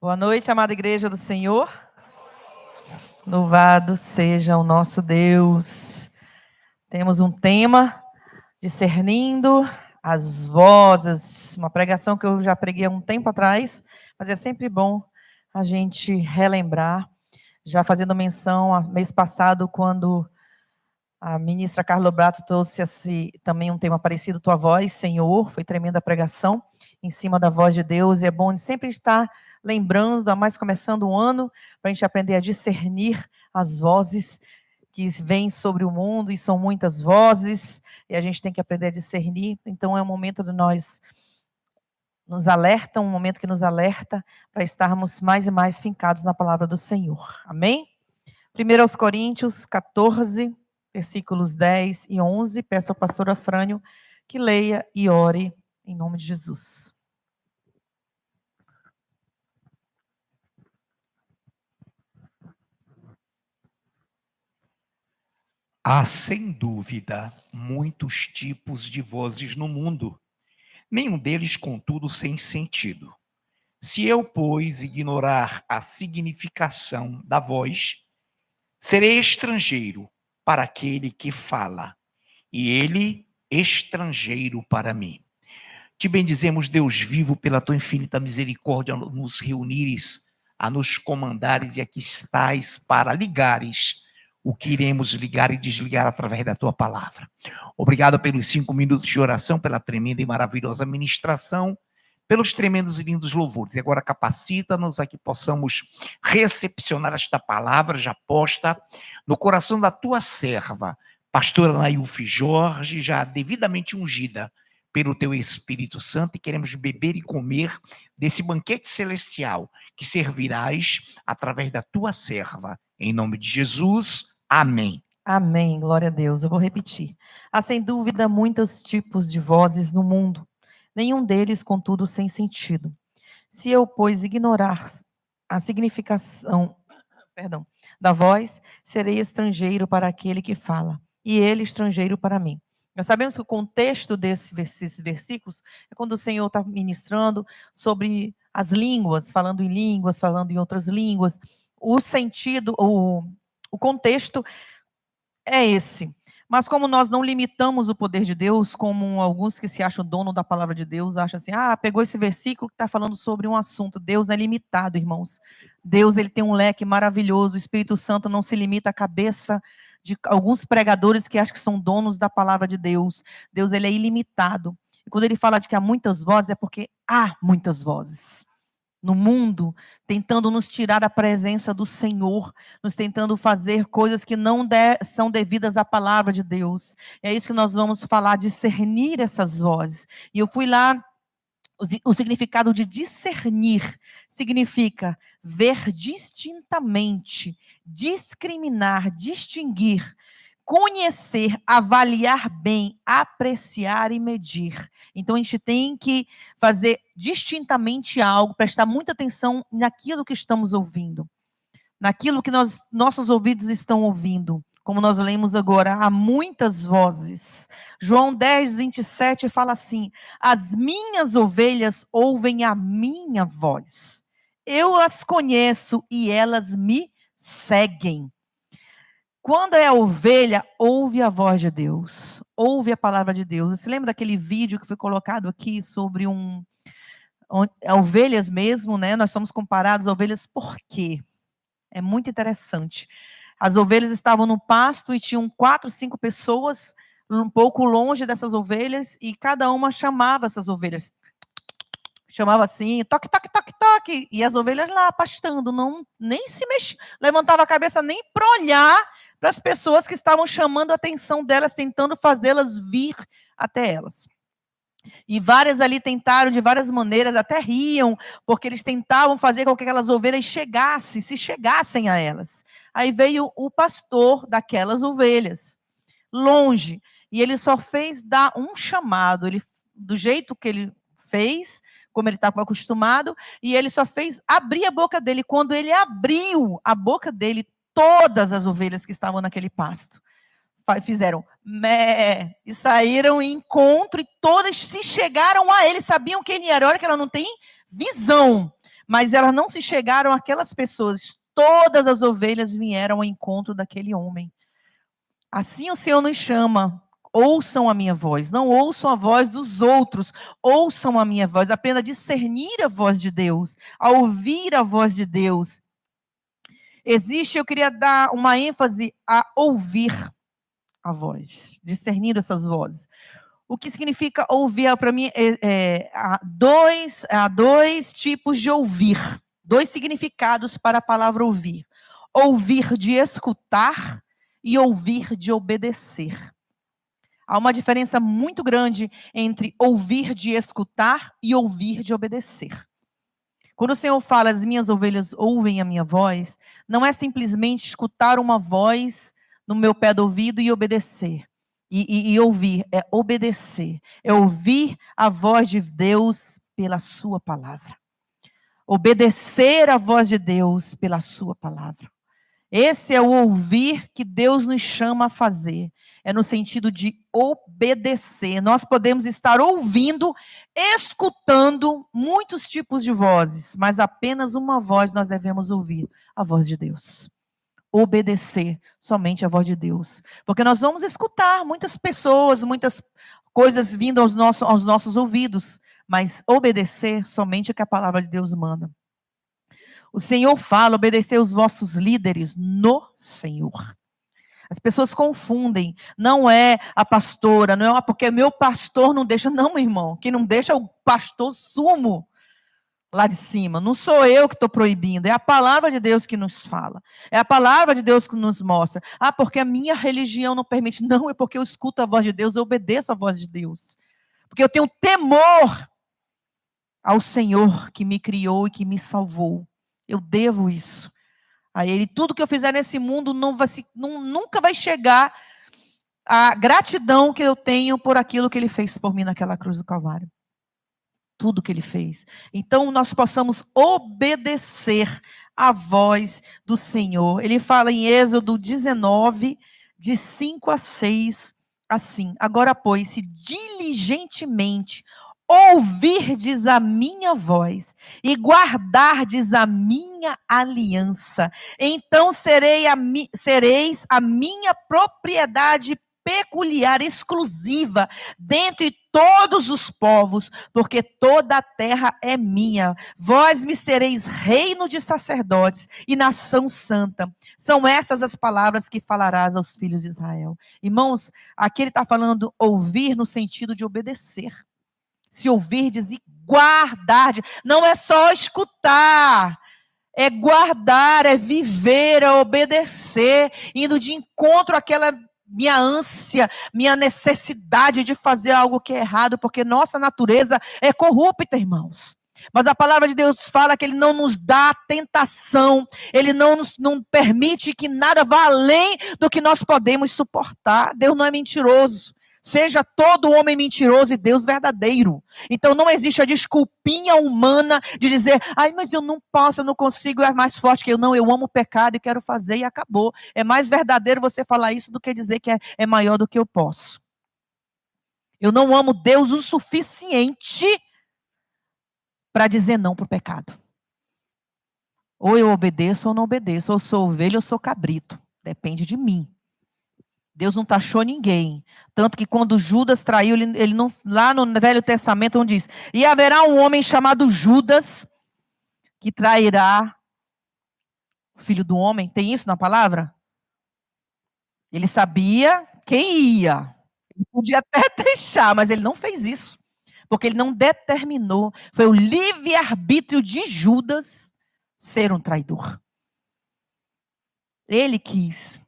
Boa noite, amada igreja do Senhor. Louvado seja o nosso Deus. Temos um tema, discernindo as vozes, uma pregação que eu já preguei há um tempo atrás, mas é sempre bom a gente relembrar, já fazendo menção ao mês passado, quando a ministra Carla Brato trouxe também um tema parecido, Tua Voz, Senhor, foi tremenda a pregação, em cima da voz de Deus, e é bom sempre estar lembrando, ainda mais começando o ano, para a gente aprender a discernir as vozes que vêm sobre o mundo, e são muitas vozes, e a gente tem que aprender a discernir. Então é um momento de nós nos alerta, um momento que nos alerta para estarmos mais e mais fincados na palavra do Senhor. Amém? 1 aos Coríntios 14, versículos 10 e 11, peço ao pastor Afrânio que leia e ore em nome de Jesus. Há, sem dúvida, muitos tipos de vozes no mundo, nenhum deles, contudo, sem sentido. Se eu, pois, ignorar a significação da voz, serei estrangeiro para aquele que fala, e ele estrangeiro para mim. Te bendizemos, Deus vivo, pela tua infinita misericórdia, nos reunires, a nos comandares, e aqui estás para ligares o que iremos ligar e desligar através da tua palavra. Obrigado pelos 5 minutos de oração, pela tremenda e maravilhosa ministração, pelos tremendos e lindos louvores. E agora capacita-nos a que possamos recepcionar esta palavra já posta no coração da tua serva, pastora Nailfe Jorge, já devidamente ungida pelo teu Espírito Santo, e queremos beber e comer desse banquete celestial que servirás através da tua serva. Em nome de Jesus, amém. Amém, glória a Deus. Eu vou repetir. Há sem dúvida muitos tipos de vozes no mundo, nenhum deles, contudo, sem sentido. Se eu, pois, ignorar a significação, da voz, serei estrangeiro para aquele que fala, e ele estrangeiro para mim. Nós sabemos que o contexto desses versículos é quando o Senhor está ministrando sobre as línguas, falando em línguas, falando em outras línguas. O sentido, o contexto é esse. Mas como nós não limitamos o poder de Deus, como alguns que se acham dono da palavra de Deus, acham assim, pegou esse versículo que está falando sobre um assunto. Deus não é limitado, irmãos. Deus, ele tem um leque maravilhoso. O Espírito Santo não se limita à cabeça de alguns pregadores que acham que são donos da palavra de Deus. Deus, ele é ilimitado. E quando ele fala de que há muitas vozes, é porque há muitas vozes no mundo, tentando nos tirar da presença do Senhor, nos tentando fazer coisas que não são devidas à palavra de Deus. É isso que nós vamos falar, discernir essas vozes. E eu fui lá, o significado de discernir significa ver distintamente, discriminar, distinguir, conhecer, avaliar bem, apreciar e medir. Então a gente tem que fazer distintamente algo, prestar muita atenção naquilo que estamos ouvindo, naquilo que nossos ouvidos estão ouvindo. Como nós lemos agora, há muitas vozes. João 10, 27 fala assim: as minhas ovelhas ouvem a minha voz. Eu as conheço e elas me seguem. Quando é a ovelha, ouve a voz de Deus, ouve a palavra de Deus. Você lembra daquele vídeo que foi colocado aqui sobre ovelhas mesmo, né? Nós somos comparados a ovelhas por quê? É muito interessante. As ovelhas estavam no pasto e tinham 4, 5 pessoas um pouco longe dessas ovelhas e cada uma chamava essas ovelhas. Chamava assim, toque, toque, toque, toque. E as ovelhas lá pastando, nem se mexiam, levantava a cabeça nem para olhar para as pessoas que estavam chamando a atenção delas, tentando fazê-las vir até elas. E várias ali tentaram de várias maneiras, até riam, porque eles tentavam fazer com que aquelas ovelhas se chegassem a elas. Aí veio o pastor daquelas ovelhas, longe, e ele só fez dar um chamado, do jeito que ele fez, como ele estava acostumado, e ele só fez abrir a boca dele. Quando ele abriu a boca dele, todas as ovelhas que estavam naquele pasto fizeram mé, e saíram em encontro, e todas se chegaram a ele, sabiam quem ele era. Olha que ela não tem visão, mas elas não se chegaram àquelas pessoas. Todas as ovelhas vieram ao encontro daquele homem. Assim o Senhor nos chama. Ouçam a minha voz, não ouçam a voz dos outros, ouçam a minha voz, aprenda a discernir a voz de Deus, a ouvir a voz de Deus. Eu queria dar uma ênfase a ouvir a voz, discernir essas vozes. O que significa ouvir? Para mim, há dois tipos de ouvir, dois significados para a palavra ouvir. Ouvir de escutar e ouvir de obedecer. Há uma diferença muito grande entre ouvir de escutar e ouvir de obedecer. Quando o Senhor fala, as minhas ovelhas ouvem a minha voz, não é simplesmente escutar uma voz no meu pé do ouvido e obedecer. E ouvir, é obedecer. É ouvir a voz de Deus pela sua palavra. Obedecer a voz de Deus pela sua palavra. Esse é o ouvir que Deus nos chama a fazer. É no sentido de obedecer. Nós podemos estar ouvindo, escutando muitos tipos de vozes, mas apenas uma voz nós devemos ouvir, a voz de Deus. Obedecer somente a voz de Deus. Porque nós vamos escutar muitas pessoas, muitas coisas vindo aos nossos ouvidos, mas obedecer somente o que a palavra de Deus manda. O Senhor fala, obedecer os vossos líderes no Senhor. As pessoas confundem, não é a pastora, não é porque meu pastor não deixa, não, meu irmão, quem não deixa é o pastor sumo lá de cima. Não sou eu que estou proibindo, é a palavra de Deus que nos fala, é a palavra de Deus que nos mostra. Ah, porque a minha religião não permite. Não, é porque eu escuto a voz de Deus, eu obedeço a voz de Deus. Porque eu tenho temor ao Senhor que me criou e que me salvou. Eu devo isso a Ele. Tudo que eu fizer nesse mundo nunca vai chegar à gratidão que eu tenho por aquilo que Ele fez por mim naquela cruz do Calvário. Tudo que Ele fez. Então, nós possamos obedecer à voz do Senhor. Ele fala em Êxodo 19, de 5 a 6, assim: agora, pois, se diligentemente ouvirdes a minha voz e guardardes a minha aliança, então sereis a minha propriedade peculiar, exclusiva, dentre todos os povos, porque toda a terra é minha. Vós me sereis reino de sacerdotes e nação santa. São essas as palavras que falarás aos filhos de Israel. Irmãos, aqui ele está falando ouvir no sentido de obedecer. Se ouvirdes e guardar, não é só escutar, é guardar, é viver, é obedecer, indo de encontro àquela minha ânsia, minha necessidade de fazer algo que é errado, porque nossa natureza é corrupta, irmãos. Mas a palavra de Deus fala que Ele não nos dá tentação, Ele não permite que nada vá além do que nós podemos suportar. Deus não é mentiroso. Seja todo homem mentiroso e Deus verdadeiro. Então não existe a desculpinha humana de dizer, ai, mas eu não posso, eu não consigo, é mais forte que eu. Não, eu amo o pecado e quero fazer e acabou. É mais verdadeiro você falar isso do que dizer que é maior do que eu posso. Eu não amo Deus o suficiente para dizer não para o pecado. Ou eu obedeço ou não obedeço. Ou eu sou ovelha ou sou cabrito. Depende de mim. Deus não taxou ninguém. Tanto que quando Judas traiu, ele não, lá no Velho Testamento, onde diz, e haverá um homem chamado Judas, que trairá o filho do homem. Tem isso na palavra? Ele sabia quem ia. Ele podia até deixar, mas ele não fez isso. Porque ele não determinou. Foi o livre-arbítrio de Judas ser um traidor. Ele quis.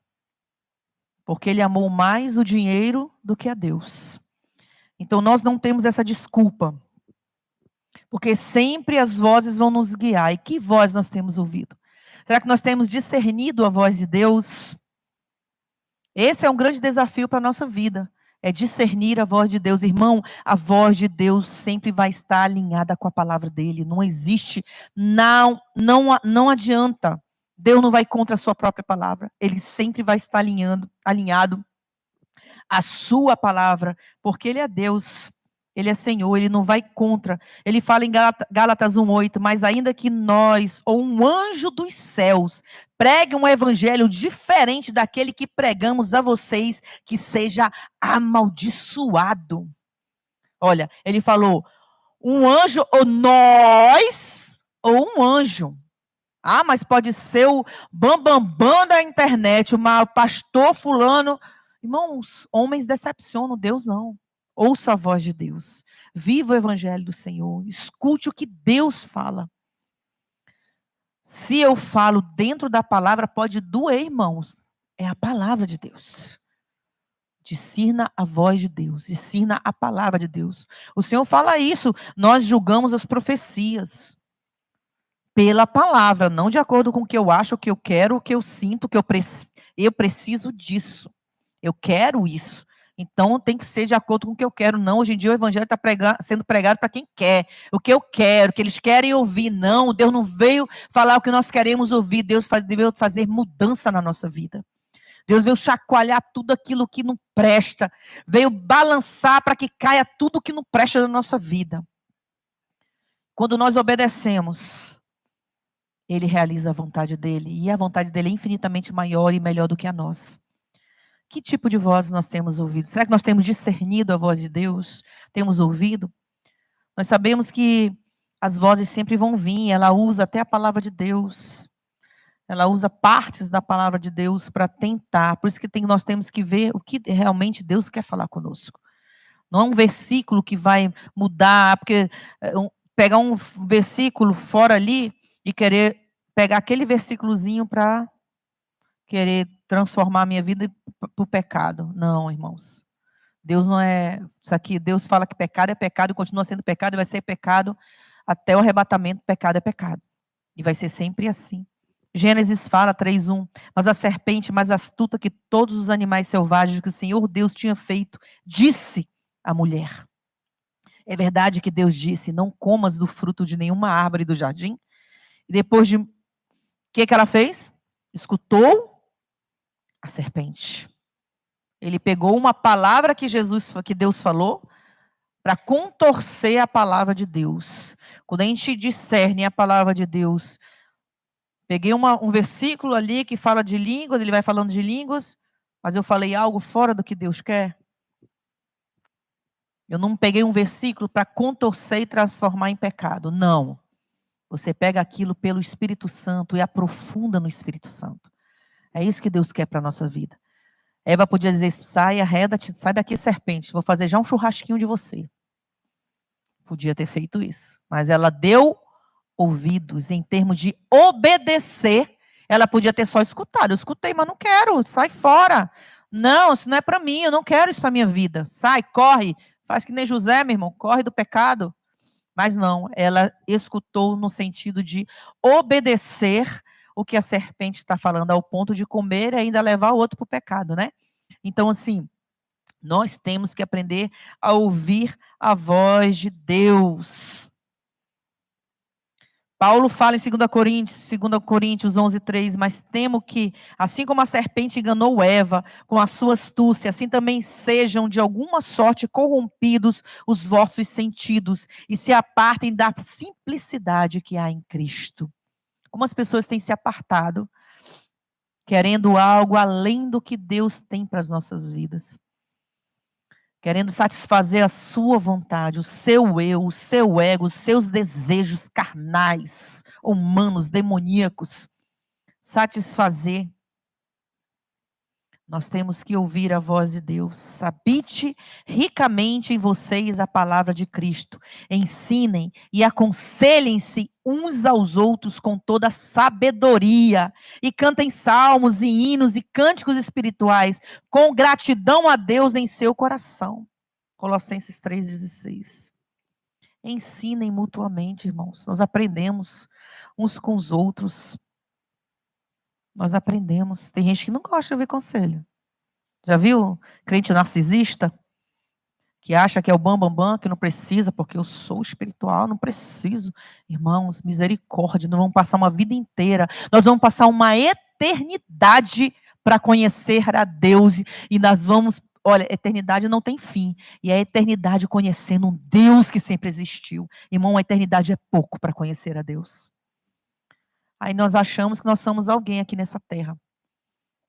Porque ele amou mais o dinheiro do que a Deus. Então nós não temos essa desculpa. Porque sempre as vozes vão nos guiar. E que voz nós temos ouvido? Será que nós temos discernido a voz de Deus? Esse é um grande desafio para a nossa vida. É discernir a voz de Deus. Irmão, a voz de Deus sempre vai estar alinhada com a palavra dele. Não existe, não adianta. Deus não vai contra a sua própria palavra. Ele sempre vai estar alinhado à sua palavra, porque ele é Deus. Ele é Senhor, ele não vai contra. Ele fala em Gálatas 1:8, mas ainda que nós, ou um anjo dos céus, pregue um evangelho diferente daquele que pregamos a vocês, que seja amaldiçoado. Olha, ele falou, um anjo, ou nós, ou um anjo. Ah, mas pode ser o bambambam da internet, o pastor fulano. Irmãos, homens decepcionam, Deus não. Ouça a voz de Deus. Viva o evangelho do Senhor. Escute o que Deus fala. Se eu falo dentro da palavra, pode doer, irmãos. É a palavra de Deus. Discirna a voz de Deus. Discirna a palavra de Deus. O Senhor fala isso. Nós julgamos as profecias pela palavra, não de acordo com o que eu acho, o que eu quero, o que eu sinto, que eu preciso disso. Eu quero isso. Então tem que ser de acordo com o que eu quero. Não, hoje em dia o evangelho está sendo pregado para quem quer. O que eu quero, o que eles querem ouvir. Não, Deus não veio falar o que nós queremos ouvir. Deus veio fazer mudança na nossa vida. Deus veio chacoalhar tudo aquilo que não presta. Veio balançar para que caia tudo que não presta na nossa vida. Quando nós obedecemos, Ele realiza a vontade dele. E a vontade dele é infinitamente maior e melhor do que a nossa. Que tipo de voz nós temos ouvido? Será que nós temos discernido a voz de Deus? Temos ouvido? Nós sabemos que as vozes sempre vão vir. Ela usa até a palavra de Deus. Ela usa partes da palavra de Deus para tentar. Por isso que nós temos que ver o que realmente Deus quer falar conosco. Não é um versículo que vai mudar, porque pegar um versículo fora ali e querer pegar aquele versículozinho para querer transformar a minha vida para o pecado. Não, irmãos. Deus não é isso aqui. Deus fala que pecado é pecado e continua sendo pecado e vai ser pecado até o arrebatamento. Pecado é pecado. E vai ser sempre assim. Gênesis fala 3:1. Mas a serpente, mais astuta que todos os animais selvagens que o Senhor Deus tinha feito, disse à mulher. É verdade que Deus disse, não comas do fruto de nenhuma árvore do jardim? E depois de... O que ela fez? Escutou a serpente. Ele pegou uma palavra que Deus falou para contorcer a palavra de Deus. Quando a gente discerne a palavra de Deus, peguei um versículo ali que fala de línguas, ele vai falando de línguas, mas eu falei algo fora do que Deus quer. Eu não peguei um versículo para contorcer e transformar em pecado. Não. Você pega aquilo pelo Espírito Santo e aprofunda no Espírito Santo. É isso que Deus quer para a nossa vida. Eva podia dizer, sai daqui, serpente, vou fazer já um churrasquinho de você. Podia ter feito isso. Mas ela deu ouvidos em termos de obedecer. Ela podia ter só escutado. Eu escutei, mas não quero, sai fora. Não, isso não é para mim, eu não quero isso para minha vida. Sai, corre, faz que nem José, meu irmão, corre do pecado. Mas não, ela escutou no sentido de obedecer o que a serpente está falando, ao ponto de comer e ainda levar o outro para o pecado, né? Então, assim, nós temos que aprender a ouvir a voz de Deus. Paulo fala em 2 Coríntios 11:3, mas temo que, assim como a serpente enganou Eva com a sua astúcia, assim também sejam de alguma sorte corrompidos os vossos sentidos e se apartem da simplicidade que há em Cristo. Como as pessoas têm se apartado, querendo algo além do que Deus tem para as nossas vidas. Querendo satisfazer a sua vontade, o seu eu, o seu ego, os seus desejos carnais, humanos, demoníacos. Satisfazer. Nós temos que ouvir a voz de Deus. Habite ricamente em vocês a palavra de Cristo. Ensinem e aconselhem-se uns aos outros com toda a sabedoria. E cantem salmos e hinos e cânticos espirituais com gratidão a Deus em seu coração. Colossenses 3:16. Ensinem mutuamente, irmãos. Nós aprendemos uns com os outros. Nós aprendemos. Tem gente que não gosta de ouvir conselho. Já viu crente narcisista? Que acha que é o bambambam, que não precisa, porque eu sou espiritual, não preciso. Irmãos, misericórdia, nós vamos passar uma vida inteira. Nós vamos passar uma eternidade para conhecer a Deus. E nós vamos Olha, eternidade não tem fim. E é a eternidade conhecendo um Deus que sempre existiu. Irmão, a eternidade é pouco para conhecer a Deus. Aí nós achamos que nós somos alguém aqui nessa terra.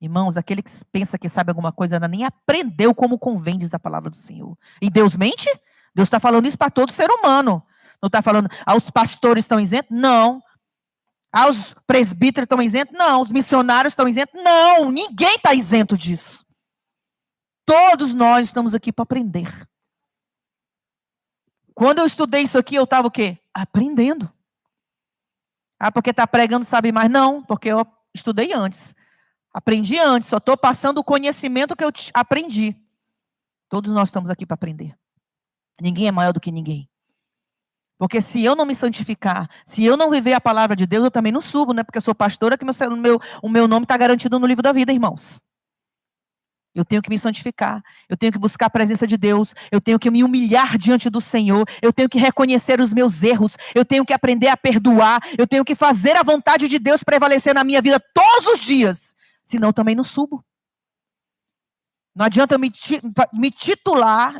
Irmãos, aquele que pensa que sabe alguma coisa, ainda nem aprendeu como convém, diz a palavra do Senhor. E Deus mente? Deus está falando isso para todo ser humano. Não está falando, os pastores estão isentos? Não. Os presbíteros estão isentos? Não. Os missionários estão isentos? Não. Ninguém está isento disso. Todos nós estamos aqui para aprender. Quando eu estudei isso aqui, eu estava o quê? Aprendendo. Porque está pregando sabe mais? Não, porque eu estudei antes. Aprendi antes, só estou passando o conhecimento que eu aprendi. Todos nós estamos aqui para aprender. Ninguém é maior do que ninguém. Porque se eu não me santificar, se eu não viver a palavra de Deus, eu também não subo, né? Porque eu sou pastora, que o meu nome está garantido no livro da vida, irmãos. Eu tenho que me santificar, eu tenho que buscar a presença de Deus, eu tenho que me humilhar diante do Senhor, eu tenho que reconhecer os meus erros, eu tenho que aprender a perdoar, eu tenho que fazer a vontade de Deus prevalecer na minha vida todos os dias. Senão eu também não subo. Não adianta eu me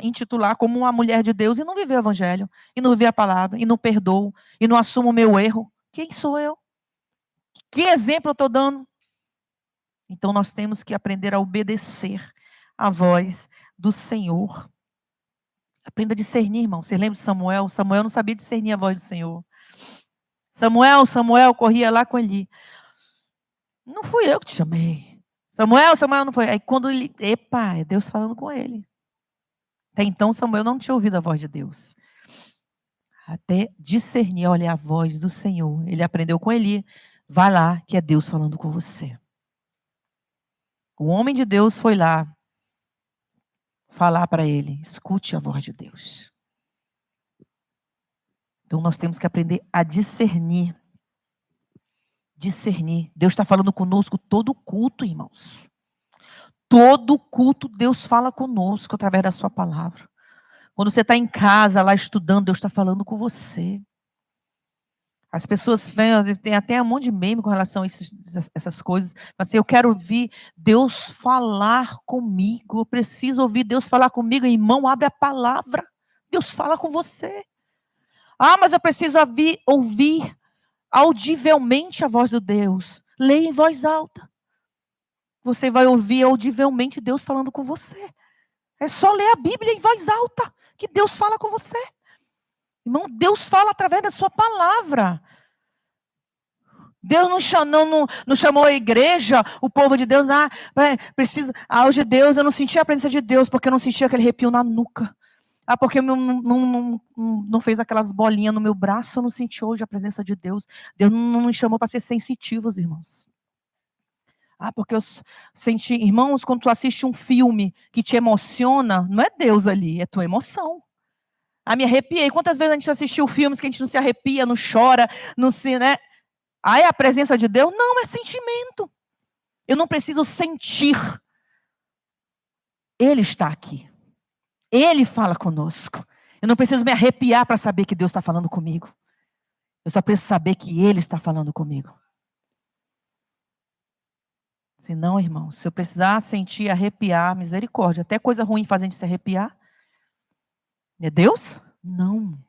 intitular como uma mulher de Deus e não viver o evangelho, e não viver a palavra, e não perdoo, e não assumo o meu erro. Quem sou eu? Que exemplo eu estou dando? Então nós temos que aprender a obedecer a voz do Senhor. Aprenda a discernir, irmão. Você lembra de Samuel? Samuel não sabia discernir a voz do Senhor. Samuel corria lá com Eli. Não fui eu que te chamei. Samuel não foi. Aí quando ele, é Deus falando com ele. Até então Samuel não tinha ouvido a voz de Deus. Até discernir, olha, a voz do Senhor. Ele aprendeu com Eli. Vai lá, que é Deus falando com você. O homem de Deus foi lá falar para ele, escute a voz de Deus. Então nós temos que aprender a discernir. Discernir. Deus está falando conosco todo culto, irmãos. Todo culto Deus fala conosco através da sua palavra. Quando você está em casa, lá estudando, Deus está falando com você. As pessoas vêm, tem até um monte de meme com relação a essas coisas. Mas assim, eu quero ouvir Deus falar comigo. Eu preciso ouvir Deus falar comigo. Irmão, abre a palavra. Deus fala com você. Mas eu preciso ouvir audivelmente a voz de Deus. Leia em voz alta. Você vai ouvir audivelmente Deus falando com você. É só ler a Bíblia em voz alta, que Deus fala com você. Irmão, Deus fala através da sua palavra. Deus não chamou a igreja, o povo de Deus, hoje Deus, eu não senti a presença de Deus, porque eu não senti aquele arrepio na nuca. Porque não fez aquelas bolinhas no meu braço, eu não senti hoje a presença de Deus. Deus não nos chamou para ser sensitivos, irmãos. Porque eu senti, irmãos, quando tu assiste um filme que te emociona, não é Deus ali, é tua emoção. Me arrepiei. Quantas vezes a gente assistiu filmes que a gente não se arrepia, não chora, não se, né? É a presença de Deus? Não, é sentimento. Eu não preciso sentir. Ele está aqui. Ele fala conosco. Eu não preciso me arrepiar para saber que Deus está falando comigo. Eu só preciso saber que Ele está falando comigo. Se não, irmão, se eu precisar sentir, arrepiar, misericórdia, até coisa ruim faz a gente se arrepiar. É Deus? Não.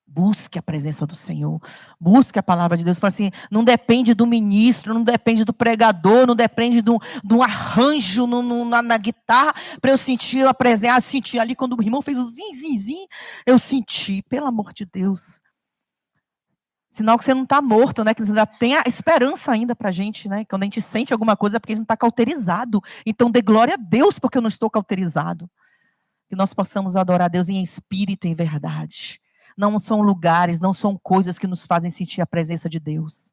Busque a presença do Senhor. Busque a palavra de Deus. Fala assim, não depende do ministro, não depende do pregador, não depende de um arranjo na guitarra para eu sentir a presença. Sentir ali quando o irmão fez o zin, eu senti, pelo amor de Deus. Sinal que você não está morto, né? Que você ainda tem a esperança ainda para a gente, né? Quando a gente sente alguma coisa é porque a gente não está cauterizado. Então dê glória a Deus porque eu não estou cauterizado. Que nós possamos adorar a Deus em espírito e em verdade. Não são lugares, não são coisas que nos fazem sentir a presença de Deus.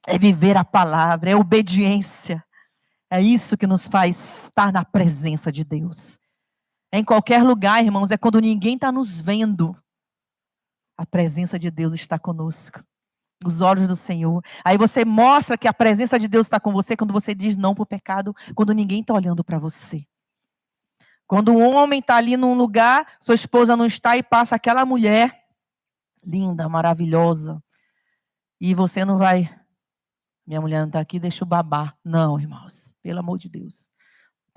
É viver a palavra, é obediência. É isso que nos faz estar na presença de Deus. Em qualquer lugar, irmãos, é quando ninguém está nos vendo. A presença de Deus está conosco. Os olhos do Senhor. Aí você mostra que a presença de Deus está com você quando você diz não para o pecado, quando ninguém está olhando para você. Quando um homem está ali num lugar, sua esposa não está e passa aquela mulher linda, maravilhosa. E você não vai, minha mulher não está aqui, deixa eu babar. Não, irmãos, pelo amor de Deus.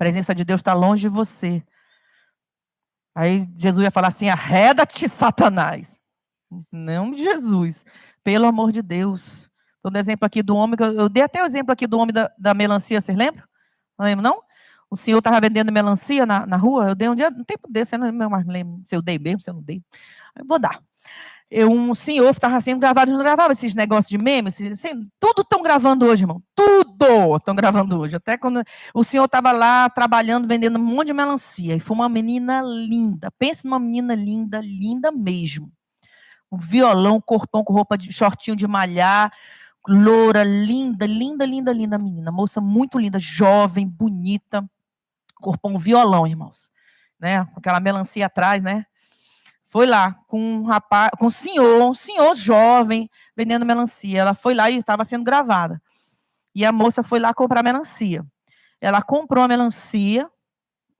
presença de Deus está longe de você. Aí Jesus ia falar assim, arreda-te, Satanás. Em nome de Jesus. Pelo amor de Deus. Estou dando exemplo aqui do homem, eu dei até o exemplo aqui do homem da melancia, vocês lembram? Não lembro, não? O senhor estava vendendo melancia na rua, eu dei um dia, um tempo desse, eu não mais lembro se eu dei mesmo, se eu não dei. Eu vou dar. Um senhor estava sendo gravado, não gravava esses negócios de memes, tudo estão gravando hoje, irmão. Tudo estão gravando hoje. Até quando o senhor estava lá trabalhando, vendendo um monte de melancia. E foi uma menina linda. Pense numa menina linda, linda mesmo. Um violão, corpão com roupa de shortinho de malhar, loura, linda, linda, linda, linda menina. Moça muito linda, jovem, bonita. Corpão violão, irmãos. Né? Com aquela melancia atrás, né? Foi lá com um rapaz, com um senhor jovem, vendendo melancia. Ela foi lá e estava sendo gravada. E a moça foi lá comprar melancia. Ela comprou a melancia,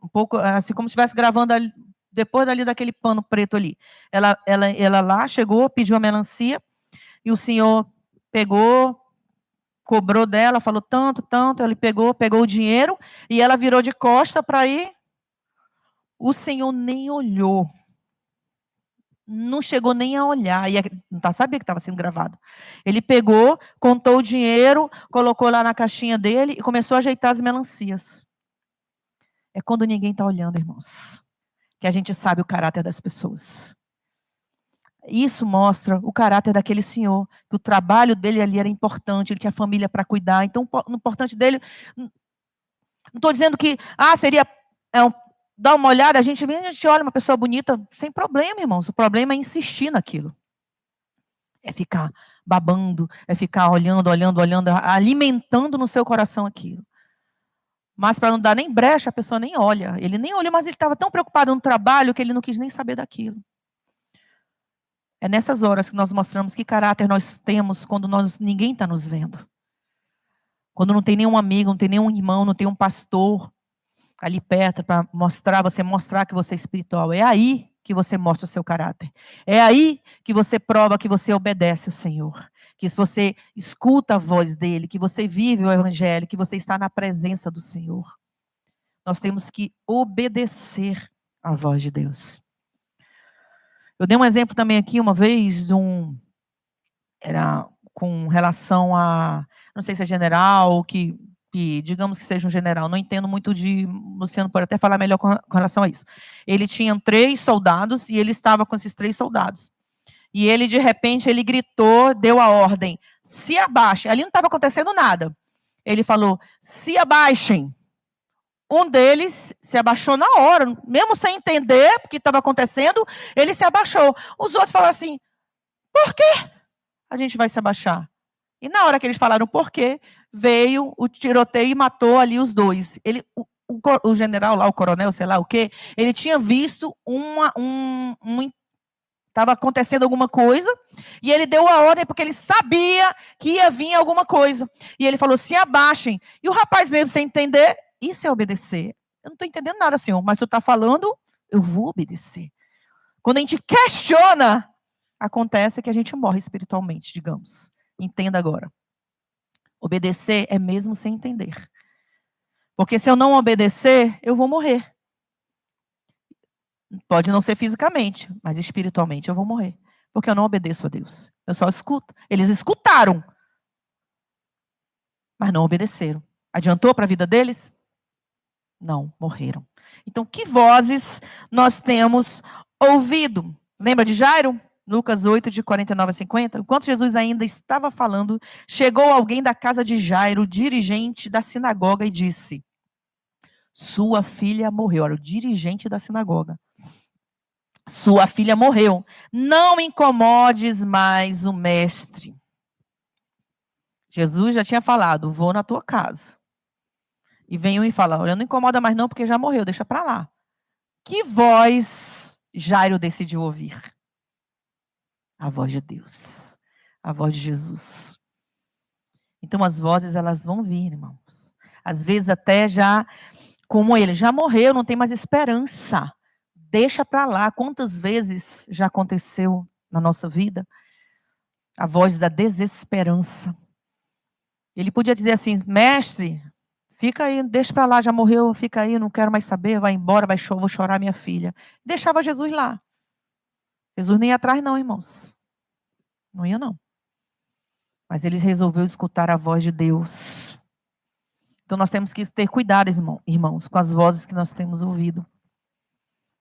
um pouco, assim como se estivesse gravando ali, depois dali daquele pano preto ali. Ela lá chegou, pediu a melancia, e o senhor pegou, cobrou dela, falou tanto, tanto, ele pegou o dinheiro, e ela virou de costa para ir. O senhor nem olhou. Não chegou nem a olhar, e não sabia que estava sendo gravado. Ele pegou, contou o dinheiro, colocou lá na caixinha dele e começou a ajeitar as melancias. É quando ninguém está olhando, irmãos, que a gente sabe o caráter das pessoas. Isso mostra o caráter daquele senhor, que o trabalho dele ali era importante, ele tinha família para cuidar. Então, o importante dele, não estou dizendo que, seria dá uma olhada, a gente olha uma pessoa bonita, sem problema, irmãos. O problema é insistir naquilo. É ficar babando, é ficar olhando, alimentando no seu coração aquilo. Mas para não dar nem brecha, a pessoa nem olha. Ele nem olhou, mas ele estava tão preocupado no trabalho que ele não quis nem saber daquilo. É nessas horas que nós mostramos que caráter nós temos quando ninguém está nos vendo. Quando não tem nenhum amigo, não tem nenhum irmão, não tem um pastor ali perto para mostrar que você é espiritual. É aí que você mostra o seu caráter. É aí que você prova que você obedece ao Senhor. Que se você escuta a voz dele, que você vive o evangelho, que você está na presença do Senhor. Nós temos que obedecer à voz de Deus. Eu dei um exemplo também aqui uma vez, era com relação a, não sei se é general, que digamos que seja um general, não entendo muito de, Luciano pode até falar melhor com relação a isso. Ele tinha 3 soldados e ele estava com esses 3 soldados. E ele, de repente, ele gritou, deu a ordem, se abaixem. Ali não estava acontecendo nada. Ele falou, se abaixem. Um deles se abaixou na hora, mesmo sem entender o que estava acontecendo, ele se abaixou. Os outros falaram assim, por quê a gente vai se abaixar? E na hora que eles falaram por quê, veio o tiroteio e matou ali os 2. O general lá, o coronel, sei lá o quê, ele tinha visto estava acontecendo alguma coisa, e ele deu a ordem porque ele sabia que ia vir alguma coisa. E ele falou, se abaixem. E o rapaz mesmo sem entender, isso é obedecer. Eu não estou entendendo nada, senhor, mas tu está falando, eu vou obedecer. Quando a gente questiona, acontece que a gente morre espiritualmente, digamos. Entenda agora. Obedecer é mesmo sem entender. Porque se eu não obedecer, eu vou morrer. Pode não ser fisicamente, mas espiritualmente eu vou morrer. Porque eu não obedeço a Deus. Eu só escuto. Eles escutaram, mas não obedeceram. Adiantou para a vida deles? Não, morreram. Então, que vozes nós temos ouvido? Lembra de Jairo? Lucas 8, de 49 a 50. Enquanto Jesus ainda estava falando, chegou alguém da casa de Jairo, dirigente da sinagoga, e disse, sua filha morreu. Olha, o dirigente da sinagoga. Sua filha morreu. Não incomodes mais o mestre. Jesus já tinha falado, vou na tua casa. E vem um e fala, olha, não incomoda mais não, porque já morreu, deixa para lá. Que voz Jairo decidiu ouvir? A voz de Deus. A voz de Jesus. Então as vozes, elas vão vir, irmãos. Às vezes até já, como ele, já morreu, não tem mais esperança. Deixa para lá. Quantas vezes já aconteceu na nossa vida? A voz da desesperança. Ele podia dizer assim, mestre, Fica aí, deixa para lá, já morreu, fica aí, não quero mais saber, vai embora, vou chorar minha filha. Deixava Jesus lá. Jesus nem ia atrás não, irmãos. Não ia não. Mas ele resolveu escutar a voz de Deus. Então nós temos que ter cuidado, irmãos, com as vozes que nós temos ouvido.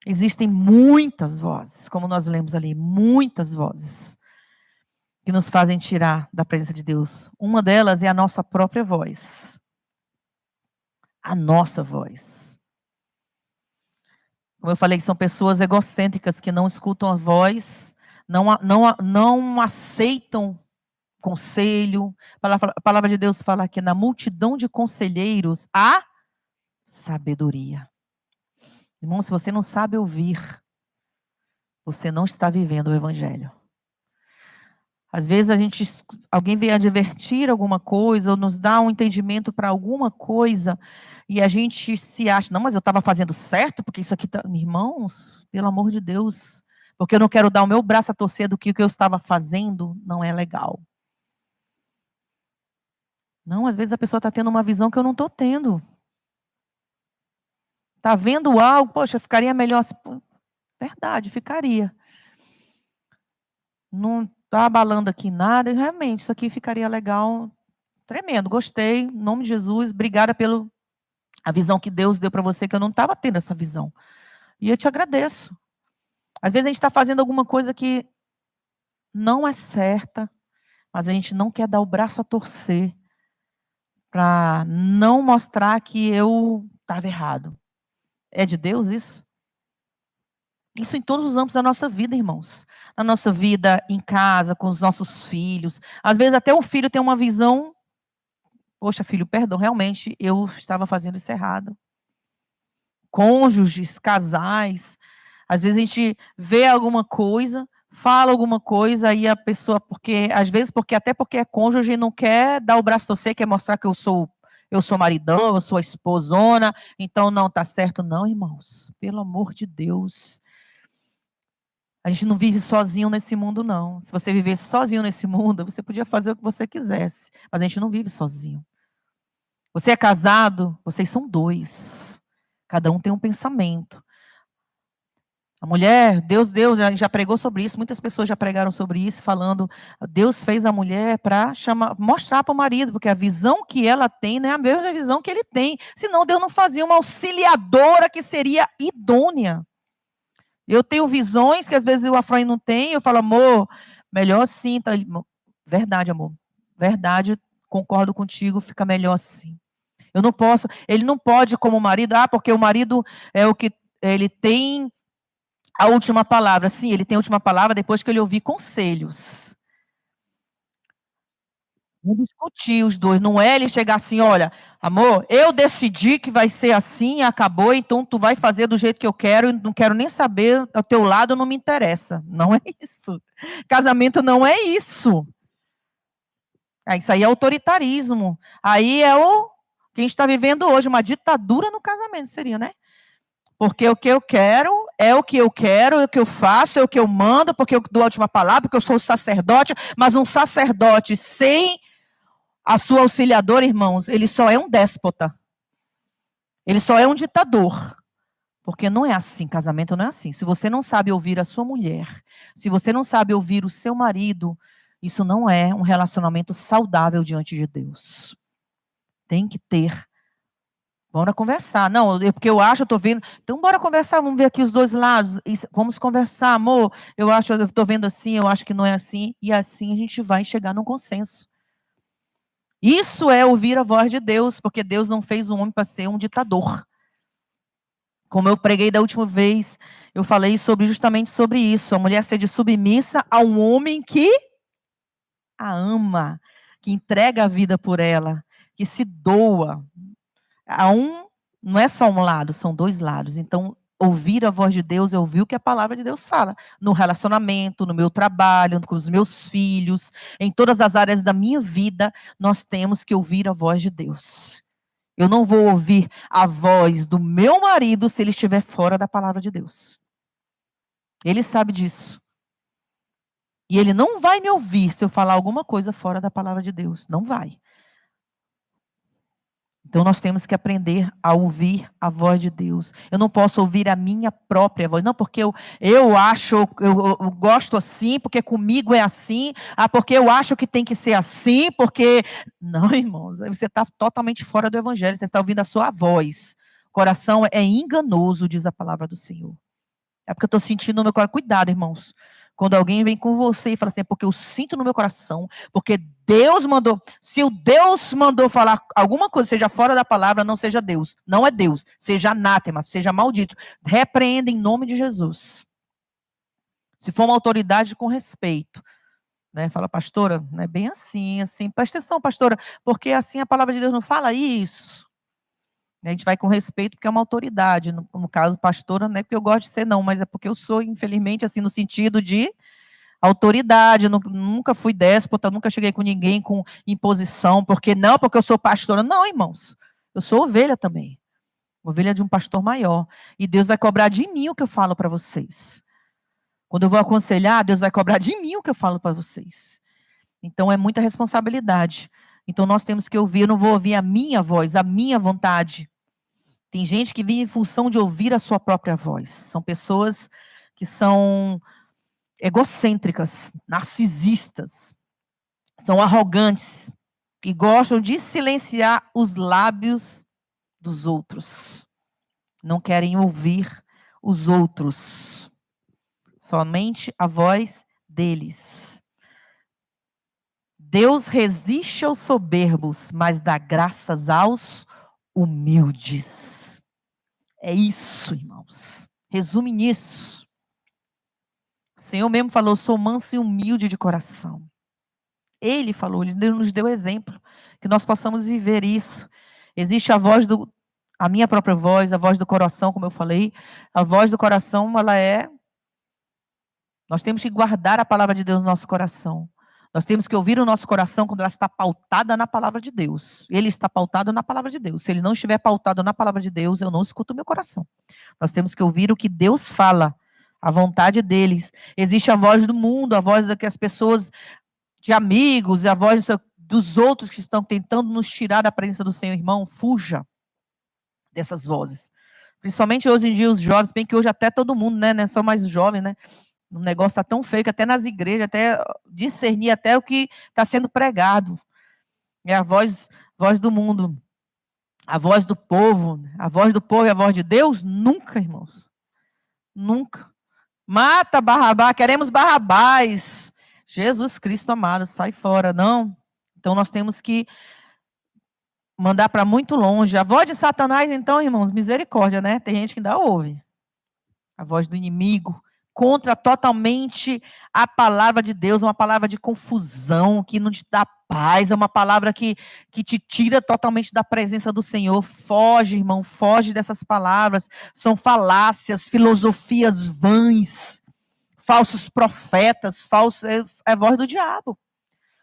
Existem muitas vozes, como nós lemos ali, muitas vozes que nos fazem tirar da presença de Deus. Uma delas é a nossa própria voz. A nossa voz. Como eu falei, são pessoas egocêntricas que não escutam a voz, não aceitam conselho. A palavra de Deus fala que na multidão de conselheiros há sabedoria. Irmão, se você não sabe ouvir, você não está vivendo o evangelho. Às vezes alguém vem advertir alguma coisa, ou nos dá um entendimento para alguma coisa, e a gente se acha, não, mas eu estava fazendo certo, porque isso aqui está... Irmãos, pelo amor de Deus, porque eu não quero dar o meu braço a torcer do que o que eu estava fazendo não é legal. Não, às vezes a pessoa está tendo uma visão que eu não estou tendo. Está vendo algo, poxa, ficaria melhor assim. Verdade, ficaria. Não está abalando aqui nada, e realmente, isso aqui ficaria legal, tremendo, gostei, em nome de Jesus, obrigada pela visão que Deus deu para você, que eu não estava tendo essa visão. E eu te agradeço. Às vezes a gente está fazendo alguma coisa que não é certa, mas a gente não quer dar o braço a torcer para não mostrar que eu estava errado. É de Deus isso? Isso em todos os âmbitos da nossa vida, irmãos. Na nossa vida em casa, com os nossos filhos. Às vezes até o filho tem uma visão, poxa, filho, perdão, realmente eu estava fazendo isso errado. Cônjuges, casais, às vezes a gente vê alguma coisa, fala alguma coisa, e a pessoa, às vezes até porque é cônjuge, não quer dar o braço a você, quer mostrar que eu sou maridão, eu sou a esposona, então não está certo, não, irmãos. Pelo amor de Deus. A gente não vive sozinho nesse mundo, não. Se você vivesse sozinho nesse mundo, você podia fazer o que você quisesse, mas a gente não vive sozinho. Você é casado, vocês são dois. Cada um tem um pensamento. A mulher, Deus já pregou sobre isso, muitas pessoas já pregaram sobre isso, falando, Deus fez a mulher para mostrar para o marido, porque a visão que ela tem não é a mesma visão que ele tem. Senão Deus não fazia uma auxiliadora que seria idônea. Eu tenho visões que às vezes o Afraim não tem, eu falo, amor, melhor assim, tá? Verdade, amor. Verdade, concordo contigo, fica melhor assim. Eu não posso, ele não pode como marido, porque o marido é o que ele tem a última palavra. Sim, ele tem a última palavra depois que ele ouvir conselhos. Não discutir os dois, não é ele chegar assim, olha, amor, eu decidi que vai ser assim, acabou, então tu vai fazer do jeito que eu quero, não quero nem saber, ao teu lado não me interessa. Não é isso. Casamento não é isso. Isso aí é autoritarismo. Aí é o que a gente está vivendo hoje, uma ditadura no casamento, seria, né? Porque o que eu quero é o que eu quero, é o que eu faço, é o que eu mando, porque eu dou a última palavra, porque eu sou o sacerdote, mas um sacerdote sem a sua auxiliadora, irmãos, ele só é um déspota. Ele só é um ditador. Porque não é assim, casamento não é assim. Se você não sabe ouvir a sua mulher, se você não sabe ouvir o seu marido, isso não é um relacionamento saudável diante de Deus. Tem que ter. Bora conversar. Não, porque eu acho, eu estou vendo. Então, bora conversar, vamos ver aqui os dois lados. Vamos conversar, amor. Eu estou vendo assim, eu acho que não é assim. E assim a gente vai chegar num consenso. Isso é ouvir a voz de Deus, porque Deus não fez um homem para ser um ditador. Como eu preguei da última vez, eu falei justamente sobre isso. A mulher ser submissa a um homem que a ama, que entrega a vida por ela, que se doa. Não é só um lado, são dois lados. Então, ouvir a voz de Deus é ouvir o que a palavra de Deus fala. No relacionamento, no meu trabalho, com os meus filhos, em todas as áreas da minha vida, nós temos que ouvir a voz de Deus. Eu não vou ouvir a voz do meu marido se ele estiver fora da palavra de Deus. Ele sabe disso. E ele não vai me ouvir se eu falar alguma coisa fora da palavra de Deus. Não vai. Então nós temos que aprender a ouvir a voz de Deus. Eu não posso ouvir a minha própria voz, não porque eu acho, eu gosto assim, porque comigo é assim, porque eu acho que tem que ser assim, porque... Não, irmãos, você está totalmente fora do evangelho, você está ouvindo a sua voz. O coração é enganoso, diz a palavra do Senhor. É porque eu estou sentindo no meu coração. Cuidado, irmãos. Quando alguém vem com você e fala assim, é porque eu sinto no meu coração, porque Deus mandou. Se o Deus mandou falar alguma coisa, seja fora da palavra, não seja Deus. Não é Deus. Seja anátema, seja maldito. Repreenda em nome de Jesus. Se for uma autoridade, com respeito. Né? Fala, pastora, não é bem assim, assim. Presta atenção, pastora, porque assim a palavra de Deus não fala isso. A gente vai com respeito porque é uma autoridade, no caso, pastora, não é porque eu gosto de ser não, mas é porque eu sou, infelizmente, assim, no sentido de autoridade, nunca fui déspota, nunca cheguei com ninguém com imposição, porque eu sou pastora, não, irmãos, eu sou ovelha também, ovelha de um pastor maior, e Deus vai cobrar de mim o que eu falo para vocês. Quando eu vou aconselhar, Deus vai cobrar de mim o que eu falo para vocês. Então é muita responsabilidade. Então nós temos que ouvir, eu não vou ouvir a minha voz, a minha vontade. Tem gente que vive em função de ouvir a sua própria voz. São pessoas que são egocêntricas, narcisistas, são arrogantes e gostam de silenciar os lábios dos outros. Não querem ouvir os outros. Somente a voz deles. Deus resiste aos soberbos, mas dá graças aos humildes. É isso, irmãos. Resume nisso. O Senhor mesmo falou, sou manso e humilde de coração. Ele falou, ele nos deu exemplo, que nós possamos viver isso. Existe a minha própria voz, a voz do coração, como eu falei. A voz do coração, nós temos que guardar a palavra de Deus no nosso coração. Nós temos que ouvir o nosso coração quando ela está pautada na palavra de Deus. Ele está pautado na palavra de Deus. Se ele não estiver pautado na palavra de Deus, eu não escuto o meu coração. Nós temos que ouvir o que Deus fala, a vontade deles. Existe a voz do mundo, a voz das pessoas, de amigos, a voz dos outros que estão tentando nos tirar da presença do Senhor. Irmão, fuja dessas vozes. Principalmente hoje em dia os jovens, bem que hoje até todo mundo, né, não é só mais jovem, né? O negócio está tão feio que até nas igrejas, até discernir até o que está sendo pregado. É a voz do mundo. A voz do povo. A voz do povo e a voz de Deus? Nunca, irmãos. Nunca. Mata Barrabás, queremos Barrabás. Jesus Cristo amado, sai fora, não. Então nós temos que mandar para muito longe. A voz de Satanás, então, irmãos, misericórdia, né? Tem gente que ainda ouve. A voz do inimigo. Contra totalmente a palavra de Deus, uma palavra de confusão, que não te dá paz, é uma palavra que te tira totalmente da presença do Senhor. Foge, irmão, foge dessas palavras. São falácias, filosofias vãs, falsos profetas, é voz do diabo.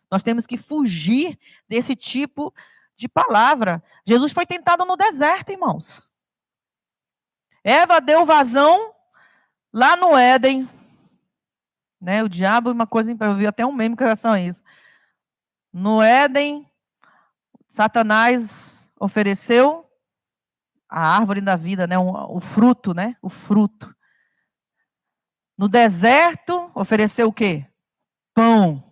Nós temos que fugir desse tipo de palavra. Jesus foi tentado no deserto, irmãos. Eva deu vazão lá no Éden, né? O diabo, uma coisa, eu vi até um meme com relação a isso. No Éden, Satanás ofereceu a árvore da vida, né? O fruto, né? O fruto. No deserto, ofereceu o quê? Pão.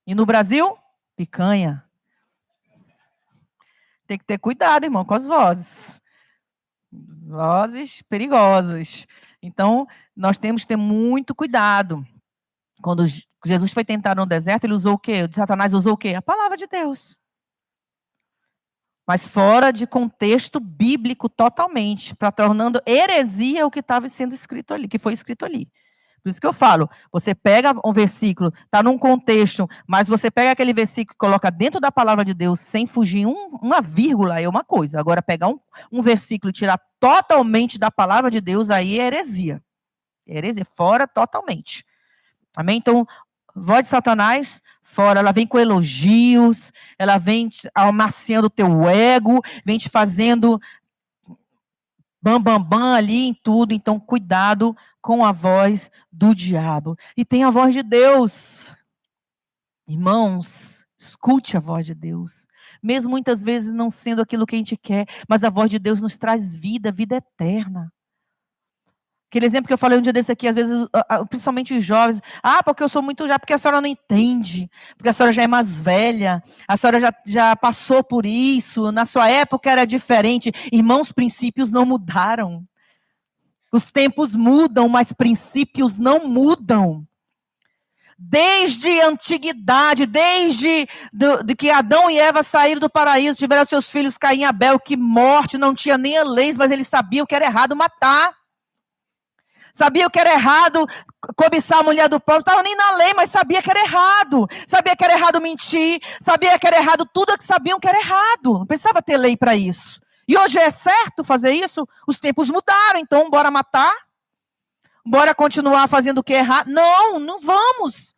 E no Brasil, picanha. Tem que ter cuidado, irmão, com as vozes. Vozes perigosas. Então, nós temos que ter muito cuidado. Quando Jesus foi tentado no deserto, ele usou o quê? Satanás usou o quê? A palavra de Deus. Mas fora de contexto bíblico totalmente, para tornando heresia o que estava sendo escrito ali, que foi escrito ali. Por isso que eu falo, você pega um versículo, está num contexto, mas você pega aquele versículo e coloca dentro da palavra de Deus, sem fugir uma vírgula, é uma coisa. Agora, pegar um versículo e tirar totalmente da palavra de Deus, aí é heresia. É heresia, fora totalmente. Amém? Então, voz de Satanás, fora, ela vem com elogios, ela vem amaciando o teu ego, vem te fazendo bam ali em tudo. Então, cuidado com a voz do diabo. E tem a voz de Deus. Irmãos, Escute a voz de Deus. Mesmo muitas vezes não sendo aquilo que a gente quer, mas a voz de Deus nos traz vida, vida eterna. Aquele exemplo que eu falei um dia desse aqui, às vezes, principalmente os jovens, porque eu sou muito já, porque a senhora não entende, porque a senhora já é mais velha, a senhora já passou por isso, na sua época era diferente. Irmãos, princípios não mudaram. Os tempos mudam, mas princípios não mudam. Desde a antiguidade, desde de que Adão e Eva saíram do paraíso, tiveram seus filhos Caim e Abel, que morte, não tinha nem a lei, mas eles sabiam que era errado matar. Sabia que era errado cobiçar a mulher do povo, não estava nem na lei, mas sabia que era errado. Sabia que era errado mentir, sabia que era errado tudo, que sabiam que era errado. Não precisava ter lei para isso. E hoje é certo fazer isso? Os tempos mudaram, então bora matar? Bora continuar fazendo o que é errado? Não, não vamos.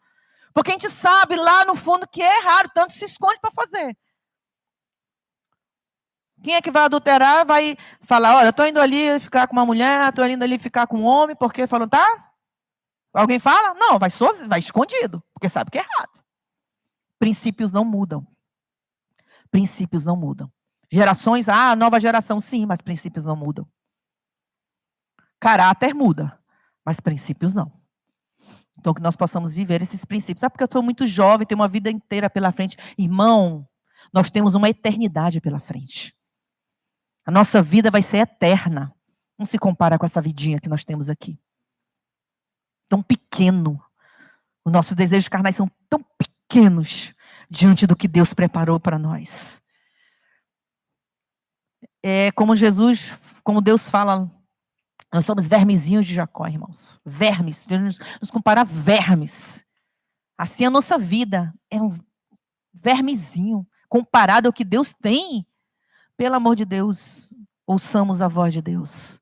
Porque a gente sabe lá no fundo que é errado, tanto se esconde para fazer. Quem é que vai adulterar, vai falar, olha, eu estou indo ali ficar com uma mulher, estou indo ali ficar com um homem, porque falou, tá? Alguém fala? Não, vai escondido, porque sabe que é errado. Princípios não mudam. Princípios não mudam. Gerações, nova geração, sim, mas princípios não mudam. Caráter muda, mas princípios não. Então, que nós possamos viver esses princípios. Porque eu sou muito jovem, tenho uma vida inteira pela frente. Irmão, nós temos uma eternidade pela frente. A nossa vida vai ser eterna. Não se compara com essa vidinha que nós temos aqui. Tão pequeno. Os nossos desejos carnais são tão pequenos diante do que Deus preparou para nós. É como Deus fala, nós somos vermezinhos de Jacó, irmãos. Vermes. Deus nos compara a vermes. Assim a nossa vida é um vermezinho comparado ao que Deus tem. Pelo amor de Deus, ouçamos a voz de Deus.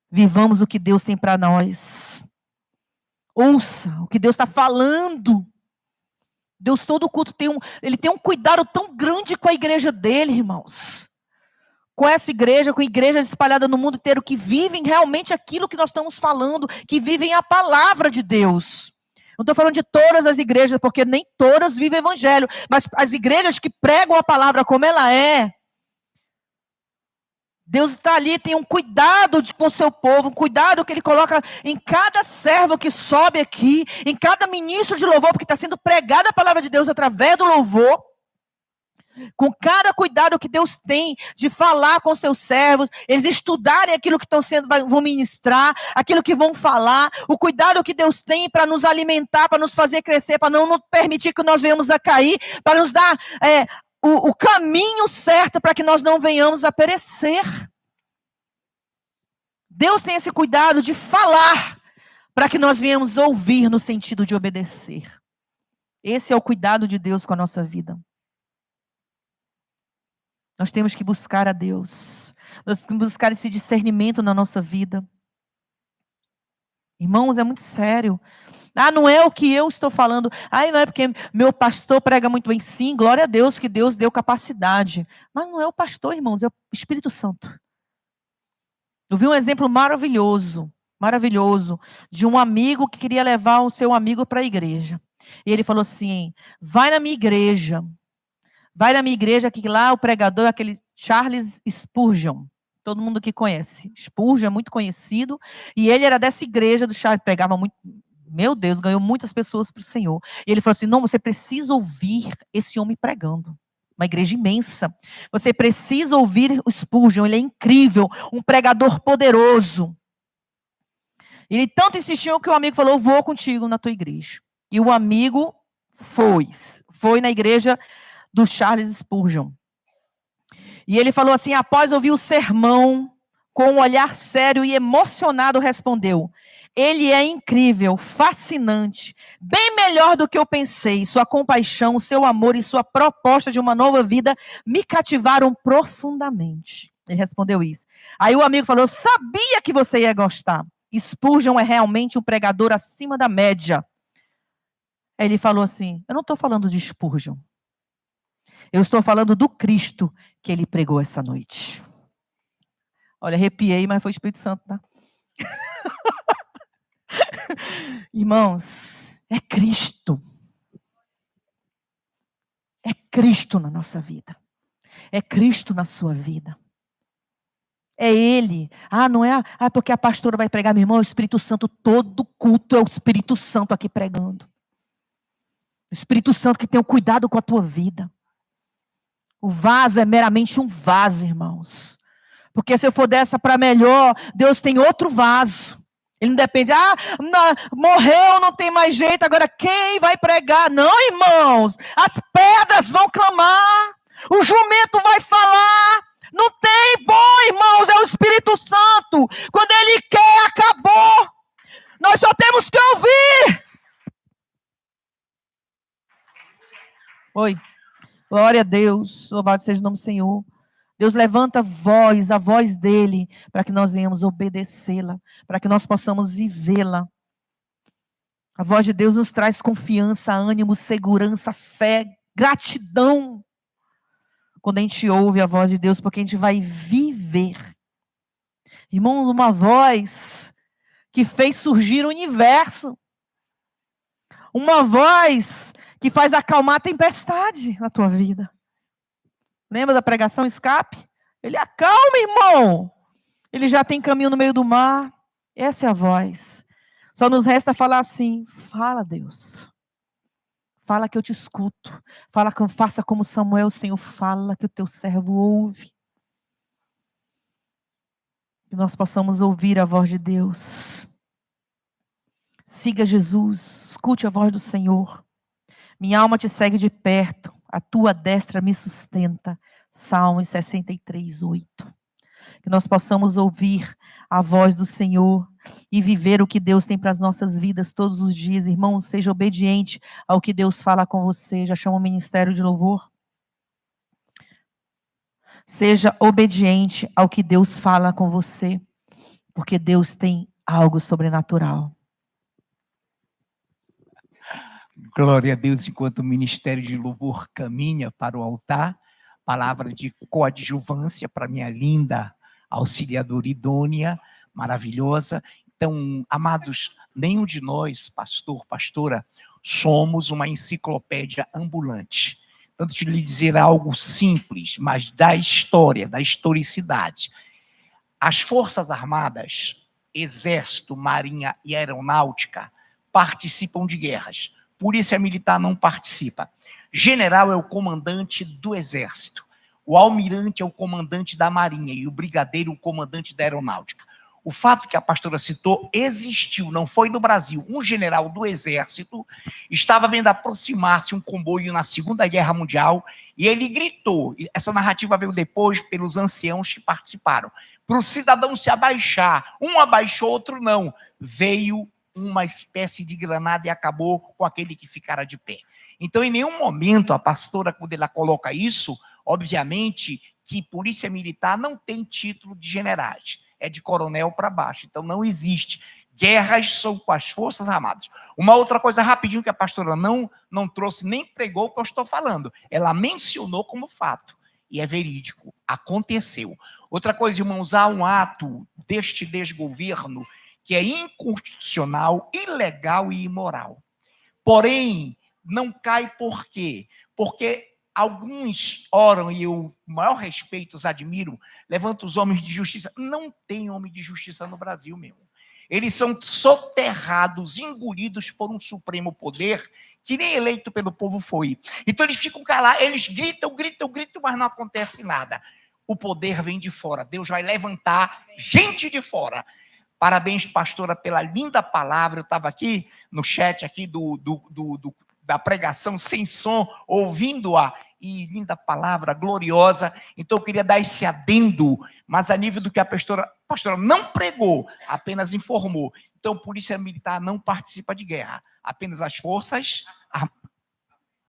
Vivamos o que Deus tem para nós. Ouça o que Deus está falando. Deus todo culto ele tem um cuidado tão grande com a igreja dele, irmãos. Com essa igreja, com igrejas espalhadas no mundo inteiro que vivem realmente aquilo que nós estamos falando, que vivem a palavra de Deus. Não estou falando de todas as igrejas, porque nem todas vivem evangelho, mas as igrejas que pregam a palavra como ela é, Deus está ali, tem um cuidado com o seu povo, um cuidado que Ele coloca em cada servo que sobe aqui, em cada ministro de louvor, porque está sendo pregada a palavra de Deus através do louvor, com cada cuidado que Deus tem de falar com seus servos, eles estudarem aquilo que vão ministrar, aquilo que vão falar, o cuidado que Deus tem para nos alimentar, para nos fazer crescer, para não permitir que nós venhamos a cair, para nos dar o caminho certo para que nós não venhamos a perecer. Deus tem esse cuidado de falar para que nós venhamos ouvir no sentido de obedecer. Esse é o cuidado de Deus com a nossa vida. Nós temos que buscar a Deus. Nós temos que buscar esse discernimento na nossa vida. Irmãos, é muito sério. Não é o que eu estou falando. Não é porque meu pastor prega muito bem. Sim, glória a Deus que Deus deu capacidade. Mas não é o pastor, irmãos, é o Espírito Santo. Eu vi um exemplo maravilhoso, de um amigo que queria levar o seu amigo para a igreja. E ele falou assim, vai na minha igreja, que lá o pregador é aquele Charles Spurgeon. Todo mundo que conhece. Spurgeon é muito conhecido. E ele era dessa igreja do Charles, pregava muito. Meu Deus, ganhou muitas pessoas para o Senhor. E ele falou assim, não, você precisa ouvir esse homem pregando. Uma igreja imensa. Você precisa ouvir o Spurgeon, ele é incrível, um pregador poderoso. Ele tanto insistiu que o amigo falou, eu vou contigo na tua igreja. E o amigo foi na igreja do Charles Spurgeon. E ele falou assim, após ouvir o sermão, com um olhar sério e emocionado, respondeu, ele é incrível, fascinante, bem melhor do que eu pensei. Sua compaixão, seu amor e sua proposta de uma nova vida me cativaram profundamente. Ele respondeu isso. Aí o amigo falou, eu sabia que você ia gostar. Spurgeon é realmente um pregador acima da média. Aí ele falou assim, eu não estou falando de Spurgeon. Eu estou falando do Cristo que ele pregou essa noite. Olha, arrepiei, mas foi o Espírito Santo, tá? Irmãos, é Cristo. É Cristo na nossa vida. É Cristo na sua vida. É Ele. Não é porque a pastora vai pregar, meu irmão, é o Espírito Santo. Todo culto é o Espírito Santo aqui pregando. O Espírito Santo que tem o cuidado com a tua vida. O vaso é meramente um vaso, irmãos. Porque se eu for dessa para melhor, Deus tem outro vaso. Ele não depende, morreu, não tem mais jeito, agora quem vai pregar? Não, irmãos, as pedras vão clamar, o jumento vai falar, não tem bom, irmãos, é o Espírito Santo. Quando Ele quer, acabou. Nós só temos que ouvir. Oi, glória a Deus, louvado seja o nome do Senhor. Deus levanta a voz dele, para que nós venhamos obedecê-la, para que nós possamos vivê-la. A voz de Deus nos traz confiança, ânimo, segurança, fé, gratidão. Quando a gente ouve a voz de Deus, porque a gente vai viver. Irmãos, uma voz que fez surgir o universo. Uma voz que faz acalmar a tempestade na tua vida. Lembra da pregação Escape? Ele acalma, irmão. Ele já tem caminho no meio do mar. Essa é a voz. Só nos resta falar assim: fala, Deus. Fala que eu te escuto. Fala que eu faça como Samuel, Senhor. Fala que o teu servo ouve. Que nós possamos ouvir a voz de Deus. Siga Jesus. Escute a voz do Senhor. Minha alma te segue de perto. A tua destra me sustenta. Salmos 63, 8. Que nós possamos ouvir a voz do Senhor e viver o que Deus tem para as nossas vidas todos os dias. Irmão, seja obediente ao que Deus fala com você. Já chama o ministério de louvor. Seja obediente ao que Deus fala com você, porque Deus tem algo sobrenatural. Glória a Deus, enquanto o ministério de louvor caminha para o altar, palavra de coadjuvância para minha linda auxiliadora idônea, maravilhosa. Então, amados, nenhum de nós, pastor, pastora, somos uma enciclopédia ambulante. Tanto de lhe dizer algo simples, mas da história, da historicidade. As Forças Armadas, Exército, Marinha e Aeronáutica participam de guerras. Polícia Militar não participa. General é o comandante do Exército. O almirante é o comandante da Marinha e o brigadeiro o comandante da Aeronáutica. O fato que a pastora citou existiu, não foi no Brasil. Um general do Exército estava vendo aproximar-se um comboio na Segunda Guerra Mundial e ele gritou. Essa narrativa veio depois pelos anciãos que participaram. Para o cidadão se abaixar. Um abaixou, outro não. Veio uma espécie de granada e acabou com aquele que ficara de pé. Então, em nenhum momento, a pastora, quando ela coloca isso, obviamente que Polícia Militar não tem título de generais. É de coronel para baixo. Então, não existe. Guerras são com as Forças Armadas. Uma outra coisa rapidinho que a pastora não trouxe, nem pregou o que eu estou falando. Ela mencionou como fato. E é verídico. Aconteceu. Outra coisa, irmãos, há um ato deste desgoverno que é inconstitucional, ilegal e imoral. Porém, não cai por quê? Porque alguns oram, e eu, com maior respeito, os admiro, levantam os homens de justiça. Não tem homem de justiça no Brasil, meu. Eles são soterrados, engolidos por um supremo poder que nem eleito pelo povo foi. Então eles ficam calados, eles gritam, mas não acontece nada. O poder vem de fora. Deus vai levantar gente de fora. Parabéns, pastora, pela linda palavra. Eu estava aqui no chat aqui da pregação sem som, ouvindo-a, e linda palavra, gloriosa. Então eu queria dar esse adendo, mas a nível do que a pastora não pregou, apenas informou. Então, Polícia Militar não participa de guerra, apenas as Forças Armadas.